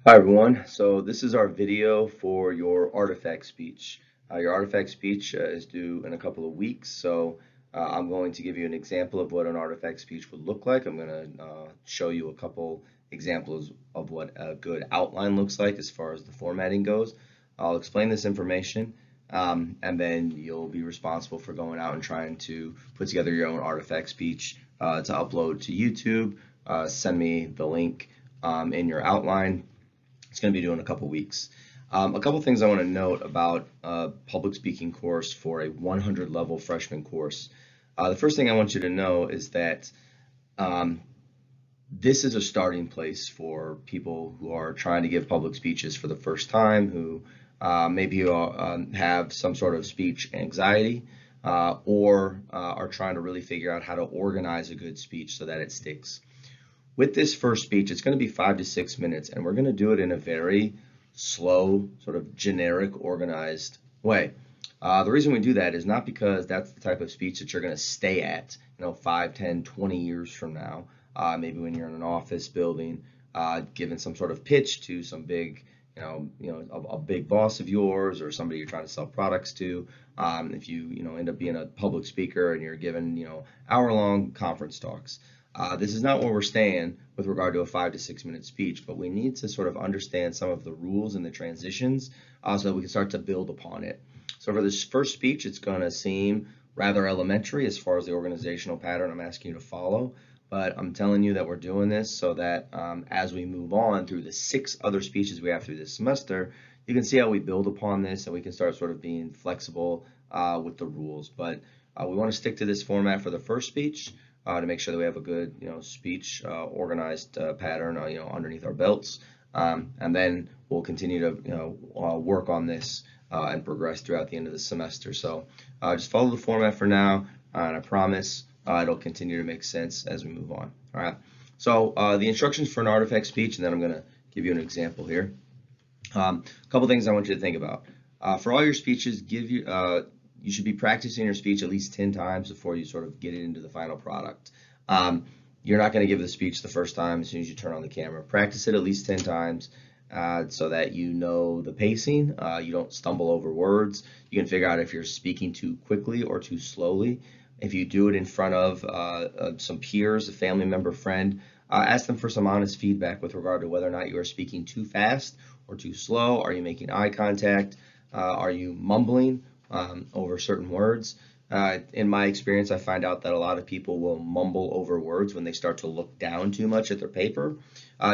Hi everyone. So this is our video for your artifact speech. Your artifact speech is due in a couple of weeks, so I'm going to give you an example of what an artifact speech would look like. I'm going to show you a couple examples of what a good outline looks like as far as the formatting goes. I'll explain this information, and then you'll be responsible for going out and trying to put together your own artifact speech to upload to YouTube. Send me the link in your outline. It's going to be due in a couple weeks. A couple things I want to note about a public speaking course for a 100 level freshman course. The first thing I want you to know is that um, this is a starting place for people who are trying to give public speeches for the first time, who maybe have some sort of speech anxiety, or are trying to really figure out how to organize a good speech so that it sticks. With this first speech, it's going to be 5 to 6 minutes, and we're going to do it in a very slow, sort of generic, organized way. The reason we do that is not because that's the type of speech that you're going to stay at, 5, 10, 20 years from now. Maybe when you're in an office building, giving some sort of pitch to some big, a big boss of yours or somebody you're trying to sell products to. If you, end up being a public speaker and you're giving, hour-long conference talks. This is not where we're staying with regard to a 5 to 6 minute speech, but we need to sort of understand some of the rules and the transitions so that we can start to build upon it. So for this first speech, it's going to seem rather elementary as far as the organizational pattern I'm asking you to follow, but I'm telling you that we're doing this so that as we move on through the 6 other speeches we have through this semester, you can see how we build upon this and we can start sort of being flexible with the rules. But we want to stick to this format for the first speech to make sure that we have a good, speech organized pattern, underneath our belts. And then we'll continue to, work on this and progress throughout the end of the semester. So just follow the format for now, and I promise it'll continue to make sense as we move on. All right. So the instructions for an artifact speech, and then I'm going to give you an example here. A couple things I want you to think about. For all your speeches, you should be practicing your speech at least 10 times before you sort of get it into the final product. You're not going to give the speech the first time as soon as you turn on the camera. Practice it at least 10 times so that you know the pacing. You don't stumble over words. You can figure out if you're speaking too quickly or too slowly. If you do it in front of some peers, a family member, friend, ask them for some honest feedback with regard to whether or not you are speaking too fast or too slow. Are you making eye contact? Are you mumbling over certain words? In my experience, I find out that a lot of people will mumble over words when they start to look down too much at their paper,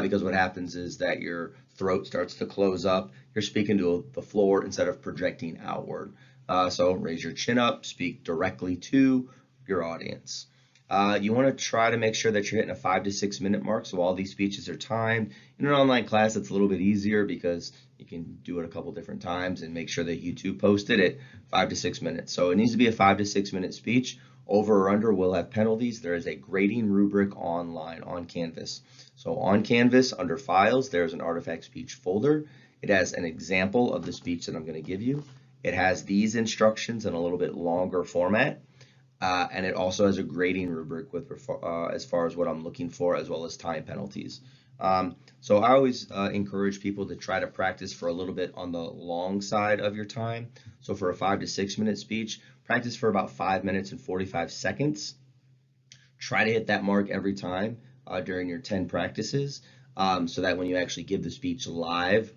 because what happens is that your throat starts to close up. You're speaking to the floor instead of projecting outward. So raise your chin up, speak directly to your audience. You want to try to make sure that you're hitting a 5 to 6 minute mark, so all these speeches are timed. In an online class, it's a little bit easier because you can do it a couple different times and make sure that YouTube posted it 5 to 6 minutes. So it needs to be a 5 to 6 minute speech. Over or under will have penalties. There is a grading rubric online on Canvas. So on Canvas, under Files, there's an Artifact Speech folder. It has an example of the speech that I'm going to give you. It has these instructions in a little bit longer format. And it also has a grading rubric with as far as what I'm looking for, as well as time penalties. So I always encourage people to try to practice for a little bit on the long side of your time. So for a 5 to 6 minute speech, practice for about 5 minutes and 45 seconds. Try to hit that mark every time during your 10 practices, so that when you actually give the speech live,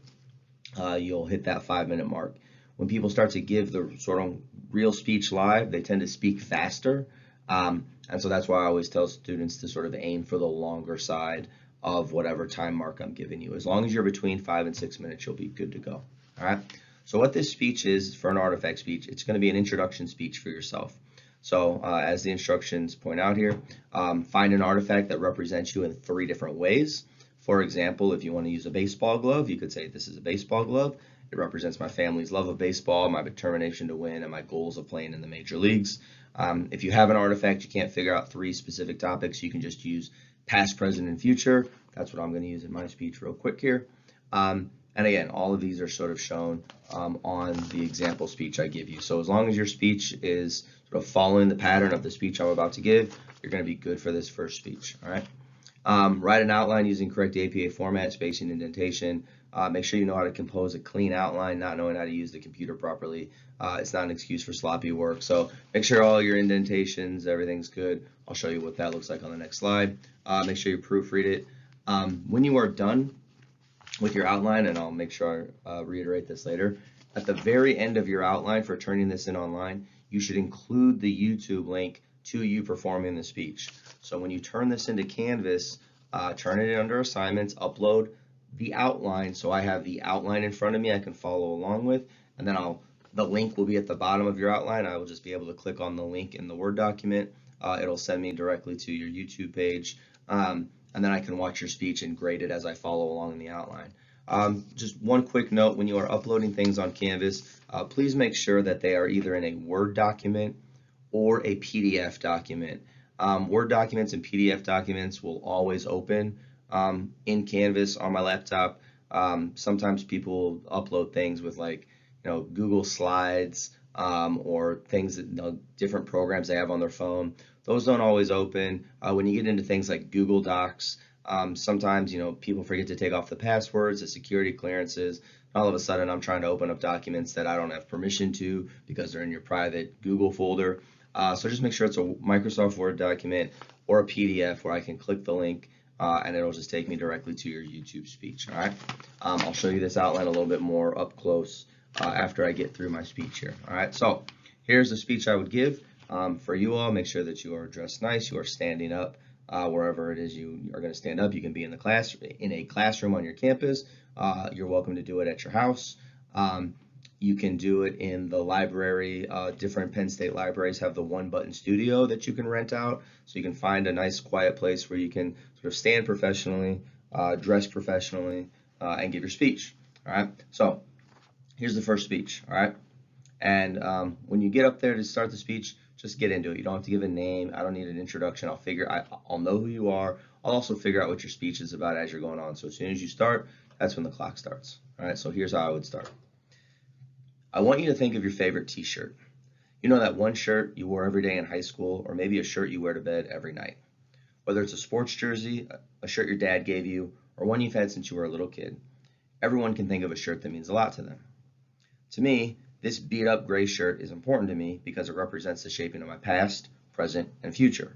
you'll hit that 5 minute mark. When people start to give the sort of real speech live, they tend to speak faster. And so that's why I always tell students to sort of aim for the longer side of whatever time mark I'm giving you. As long as you're between 5 and 6 minutes, you'll be good to go. All right. So what this speech is for an artifact speech, it's going to be an introduction speech for yourself. So as the instructions point out here, find an artifact that represents you in 3 different ways. For example, if you want to use a baseball glove, you could say this is a baseball glove. It represents my family's love of baseball, my determination to win, and my goals of playing in the major leagues. If you have an artifact, you can't figure out 3 specific topics, you can just use past, present, and future. That's what I'm going to use in my speech real quick here. And again, all of these are sort of shown on the example speech I give you. So as long as your speech is sort of following the pattern of the speech I'm about to give, you're going to be good for this first speech. All right. Write an outline using correct APA format, spacing, indentation. Make sure you know how to compose a clean outline. Not knowing how to use the computer properly, it's not an excuse for sloppy work. So make sure all your indentations, everything's good. I'll show you what that looks like on the next slide. Make sure you proofread it. When you are done with your outline, and I'll make sure I reiterate this later, at the very end of your outline for turning this in online, you should include the YouTube link to you performing the speech. So when you turn this into Canvas, turn it under assignments, upload the outline, so I have the outline in front of me I can follow along with, and then the link will be at the bottom of your outline. I will just be able to click on the link in the Word document. It'll send me directly to your YouTube page, and then I can watch your speech and grade it as I follow along in the outline. Just one quick note, when you are uploading things on Canvas, please make sure that they are either in a Word document or a PDF document. Word documents and PDF documents will always open in Canvas on my laptop. Sometimes people upload things with, like, Google Slides or things that different programs they have on their phone. Those don't always open. When you get into things like Google Docs, sometimes people forget to take off the passwords, the security clearances. All of a sudden I'm trying to open up documents that I don't have permission to because they're in your private Google folder. So just make sure it's a Microsoft Word document or a PDF where I can click the link and it'll just take me directly to your YouTube speech. All right. I'll show you this outline a little bit more up close after I get through my speech here. All right. So here's the speech I would give. For you all, make sure that you are dressed nice. You are standing up wherever it is you are going to stand up. You can be in a classroom on your campus. You're welcome to do it at your house. You can do it in the library. Different Penn State libraries have the one-button studio that you can rent out, so you can find a nice quiet place where you can sort of stand professionally, dress professionally, and give your speech. All right, so here's the first speech. All right, and when you get up there to start the speech, just get into it. You don't have to give a name. I don't need an introduction. I'll know who you are. I'll also figure out what your speech is about as you're going on. So as soon as you start, that's when the clock starts. All right, so here's how I would start. I want you to think of your favorite t-shirt. You know, that one shirt you wore every day in high school, or maybe a shirt you wear to bed every night. Whether it's a sports jersey, a shirt your dad gave you, or one you've had since you were a little kid, everyone can think of a shirt that means a lot to them. To me, this beat-up gray shirt is important to me because it represents the shaping of my past, present, and future.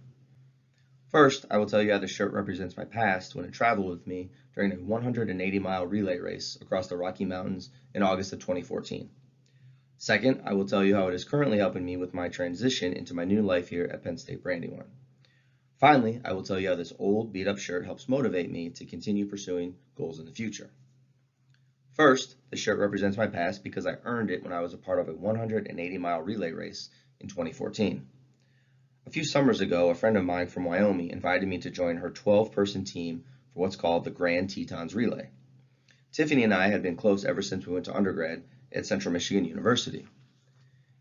First, I will tell you how the shirt represents my past when it traveled with me during a 180-mile relay race across the Rocky Mountains in August of 2014. Second, I will tell you how it is currently helping me with my transition into my new life here at Penn State Brandywine. Finally, I will tell you how this old beat-up shirt helps motivate me to continue pursuing goals in the future. First, the shirt represents my past because I earned it when I was a part of a 180-mile relay race in 2014. A few summers ago, a friend of mine from Wyoming invited me to join her 12-person team for what's called the Grand Tetons Relay. Tiffany and I had been close ever since we went to undergrad at Central Michigan University.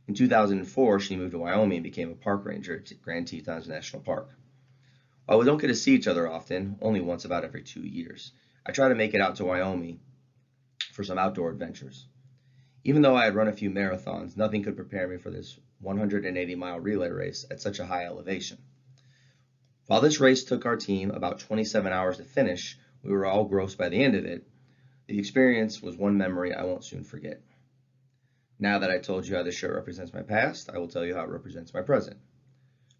In 2004, she moved to Wyoming and became a park ranger at Grand Tetons National Park. While we don't get to see each other often, only once about every 2 years, I try to make it out to Wyoming for some outdoor adventures. Even though I had run a few marathons, nothing could prepare me for this 180-mile relay race at such a high elevation. While this race took our team about 27 hours to finish, we were all gross by the end of it. The experience was one memory I won't soon forget. Now that I told you how this shirt represents my past, I will tell you how it represents my present.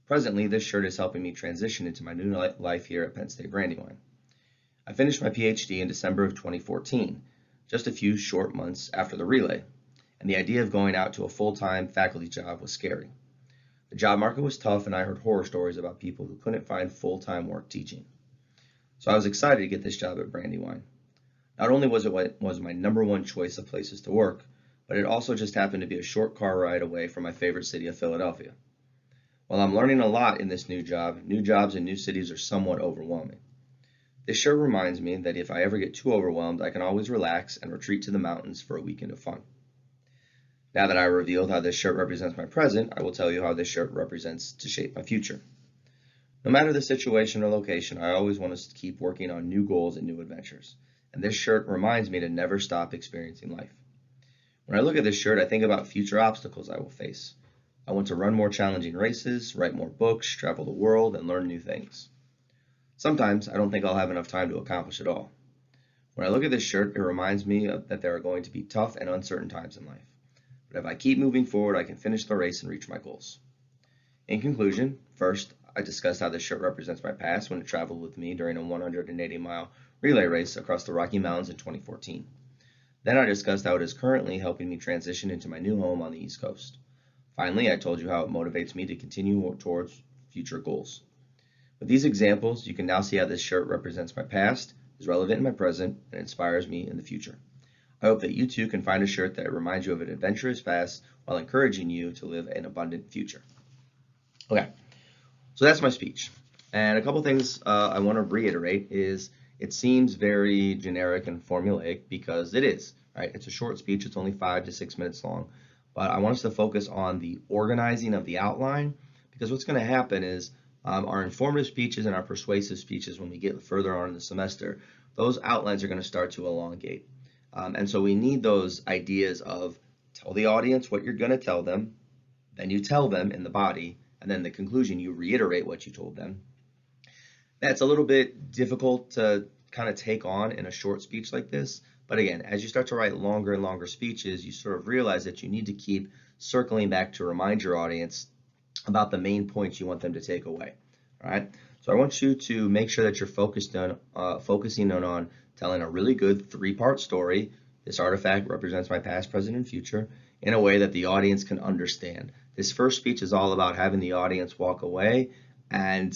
Presently, this shirt is helping me transition into my new life here at Penn State Brandywine. I finished my PhD in December of 2014, just a few short months after the relay, and the idea of going out to a full-time faculty job was scary. The job market was tough, and I heard horror stories about people who couldn't find full-time work teaching. So I was excited to get this job at Brandywine. Not only was it my number one choice of places to work, but it also just happened to be a short car ride away from my favorite city of Philadelphia. While I'm learning a lot in this new job, new jobs in new cities are somewhat overwhelming. This shirt reminds me that if I ever get too overwhelmed, I can always relax and retreat to the mountains for a weekend of fun. Now that I revealed how this shirt represents my present, I will tell you how this shirt represents to shape my future. No matter the situation or location, I always want to keep working on new goals and new adventures, and this shirt reminds me to never stop experiencing life. When I look at this shirt, I think about future obstacles I will face. I want to run more challenging races, write more books, travel the world, and learn new things. Sometimes I don't think I'll have enough time to accomplish it all. When I look at this shirt, it reminds me that there are going to be tough and uncertain times in life. But if I keep moving forward, I can finish the race and reach my goals. In conclusion, first, I discussed how this shirt represents my past when it traveled with me during a 180-mile relay race across the Rocky Mountains in 2014. Then I discussed how it is currently helping me transition into my new home on the East Coast. Finally, I told you how it motivates me to continue towards future goals. With these examples, you can now see how this shirt represents my past, is relevant in my present, and inspires me in the future. I hope that you too can find a shirt that reminds you of an adventurous past while encouraging you to live an abundant future. Okay, so that's my speech. And a couple things I want to reiterate is it seems very generic and formulaic because it is, right? It's a short speech. It's only 5 to 6 minutes long. But I want us to focus on the organizing of the outline because what's going to happen is our informative speeches and our persuasive speeches, when we get further on in the semester, those outlines are going to start to elongate. And so we need those ideas of tell the audience what you're going to tell them, then you tell them in the body, and then the conclusion, you reiterate what you told them. That's a little bit difficult to kind of take on in a short speech like this. But again, as you start to write longer and longer speeches, you sort of realize that you need to keep circling back to remind your audience about the main points you want them to take away. All right. So I want you to make sure that you're focusing on telling a really good 3-part story. This artifact represents my past, present, and future in a way that the audience can understand. This first speech is all about having the audience walk away and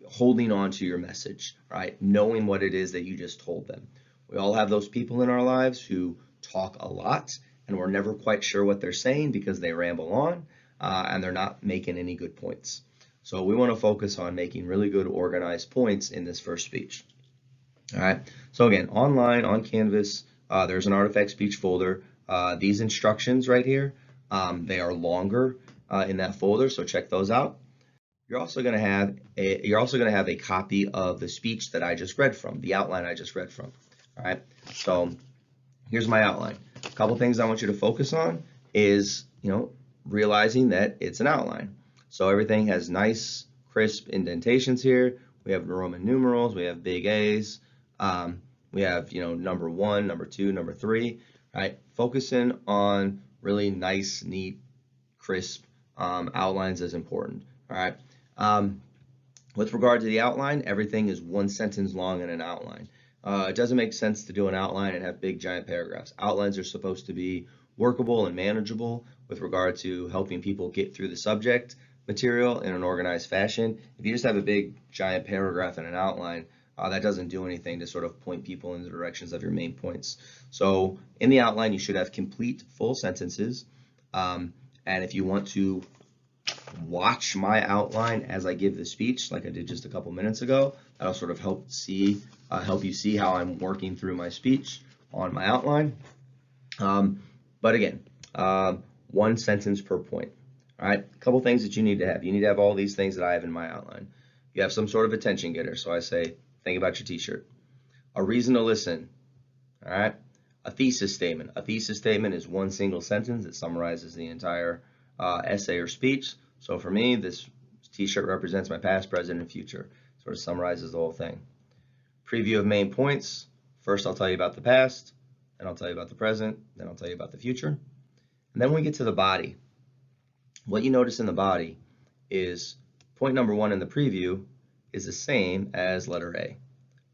holding on to your message, right? Knowing what it is that you just told them. We all have those people in our lives who talk a lot and we're never quite sure what they're saying because they ramble on and they're not making any good points. So we want to focus on making really good organized points in this first speech. All right. So again, online on Canvas, there's an artifact speech folder. These instructions right here, they are longer in that folder, so check those out. You're also going to have a copy of the speech that I just read from, the outline I just read from. All right. So here's my outline. A couple things I want you to focus on is, realizing that it's an outline. So everything has nice, crisp indentations here. We have Roman numerals. We have big A's. We have, number 1, number 2, number 3. Right? Focusing on really nice, neat, crisp outlines is important. All right. With regard to the outline, everything is 1 sentence long in an outline. It doesn't make sense to do an outline and have big giant paragraphs. Outlines are supposed to be workable and manageable with regard to helping people get through the subject material in an organized fashion. If you just have a big giant paragraph in an outline, that doesn't do anything to sort of point people in the directions of your main points. So in the outline, you should have complete full sentences. And if you want to watch my outline as I give the speech, like I did just a couple minutes ago, that'll sort of help you see how I'm working through my speech on my outline. But again, 1 sentence per point. All right, a couple things that you need to have. You need to have all these things that I have in my outline. You have some sort of attention getter. So I say, think about your t-shirt. A reason to listen. All right, a thesis statement. A thesis statement is 1 single sentence that summarizes the entire essay or speech. So for me, this t-shirt represents my past, present, and future. Sort of summarizes the whole thing. Preview of main points. First, I'll tell you about the past, then I'll tell you about the present, then I'll tell you about the future. And then we get to the body. What you notice in the body is point number 1 in the preview is the same as letter A.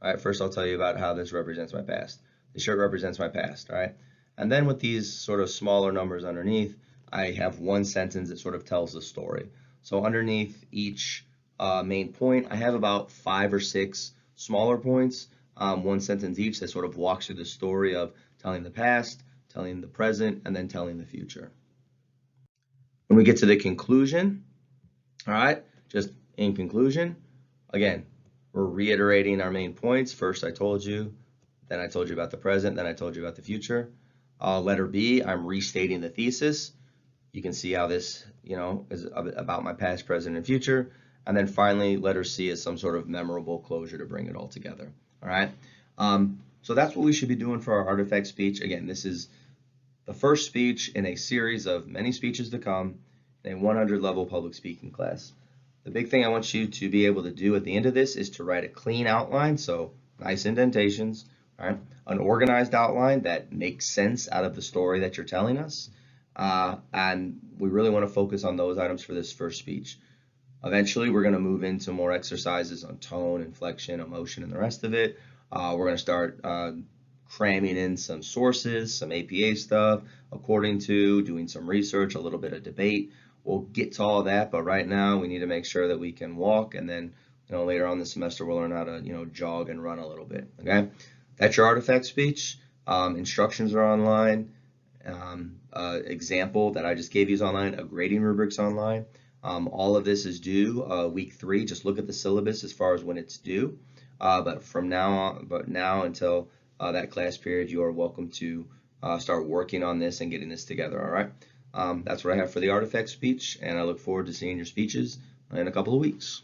All right, first I'll tell you about how this represents my past. The shirt represents my past, all right? And then with these sort of smaller numbers underneath, I have 1 sentence that sort of tells the story. So underneath each main point, I have about 5 or 6 smaller points, 1 sentence each that sort of walks through the story of telling the past, telling the present, and then telling the future. When we get to the conclusion, all right, just in conclusion, again, we're reiterating our main points. First, I told you, then I told you about the present, then I told you about the future. Letter B, I'm restating the thesis. You can see how this, is about my past, present, and future. And then finally, letter C is some sort of memorable closure to bring it all together. All right. So that's what we should be doing for our artifact speech. Again, this is the first speech in a series of many speeches to come in a 100 level public speaking class. The big thing I want you to be able to do at the end of this is to write a clean outline, so nice indentations, all right? An organized outline that makes sense out of the story that you're telling us. And we really want to focus on those items for this first speech. Eventually, we're going to move into more exercises on tone, inflection, emotion, and the rest of it. We're going to start cramming in some sources, some APA stuff, according to, doing some research, a little bit of debate. We'll get to all that, but right now we need to make sure that we can walk, and then later on this semester we'll learn how to jog and run a little bit. Okay, that's your artifact speech. Instructions are online. Example that I just gave you is online. A grading rubric's online. All of this is due week 3. Just look at the syllabus as far as when it's due. But now until that class period, you are welcome to start working on this and getting this together. All right. That's what I have for the artifact speech, and I look forward to seeing your speeches in a couple of weeks.